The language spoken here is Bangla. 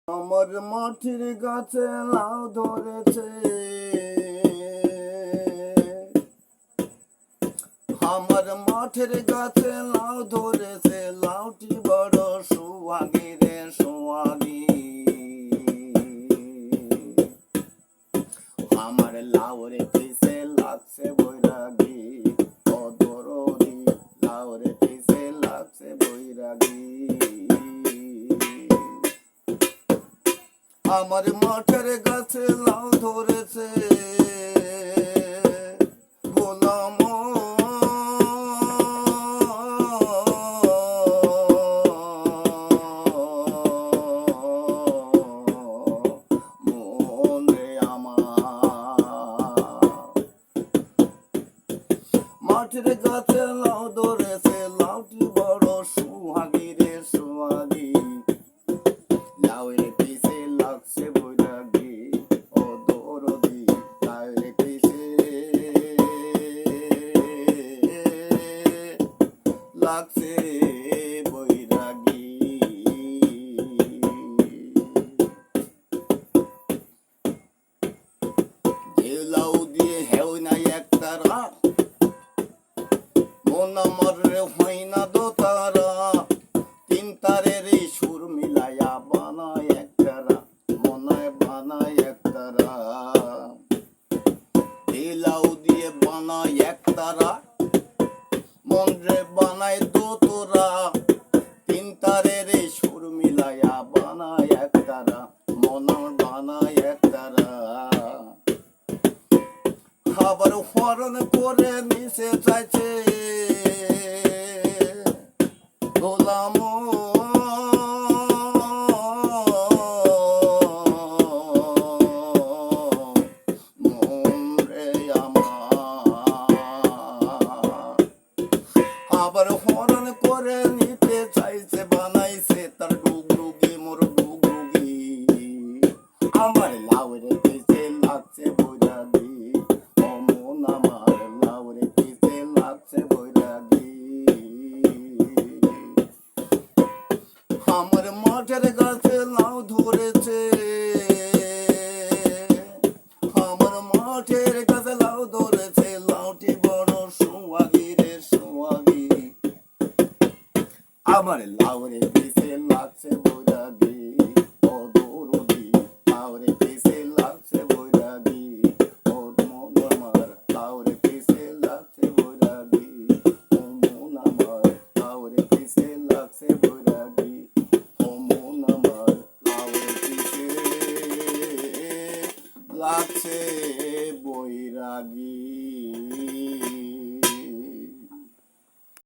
আমার মাটির গাছে লাউ ধরেছে, আমার মাঠের গাছে লাউ ধরেছে, লাউটি বড় সুহাগী রে সুহাগী। আমার লাউরে পিছে লাগছে বৈরাগী, ও দরদি লাউরে পিছে লাগছে বৈরাগী। আমার মাঠের গাছে লাউ ধরেছে, গোলাম মন রে আমার। মাঠের গাছে লাউ ধরেছে, লাউটি বড় সুহাগী রে সুহাগী। লাউরে পিছে লাগছে বৈরাগী, ও দরদি লাউরে পিছে লাগছে বৈরাগী। ঢেউ লাউ দিয়ে হেউ নাই একতারা, মন আমার রে হয় না দোতারা। তিন তারের এই সুর মিলাইয়া বানায় একতারা, মনায় বানায় একতারা। ঢেউ লাউ দিয়ে বানায় একতারা, মন রে বানায় দোতরা। তিন তারের এই সুর মিলাইয়া বানায় একতারা, মনার বানায় একতারা। খাবার হরণ করে নিচে চাইছে গোলাম মন রে আমার। আবার হরণ করে নিতে চাইছে, বানাইছে তার ডুগডুগি মোর ডুগডুগি। আমার লাউরে পিছে লাগছে বৈরাগী, ও মন আমার লাউরে পিছে লাগছে বৈরাগী। আমার মাঠের গাছে লাউ ধরেছে, আমার মাঠের গাছে লাউ ধরেছে, লাউটি বড় সুহাগী রে সুহাগী। আমার লাউরে পিছে লাগছে বৈরাগী, ও দরদি লাউরে পিছে লাগছে বৈরাগী। ও মন আমার লাউরে পিছে লাগছে বৈরাগী, ও মন আমার লাউরে পিছে লাগছে বৈরাগী। ও মন আমার লাউরে পিছে লাগছে বৈরাগী।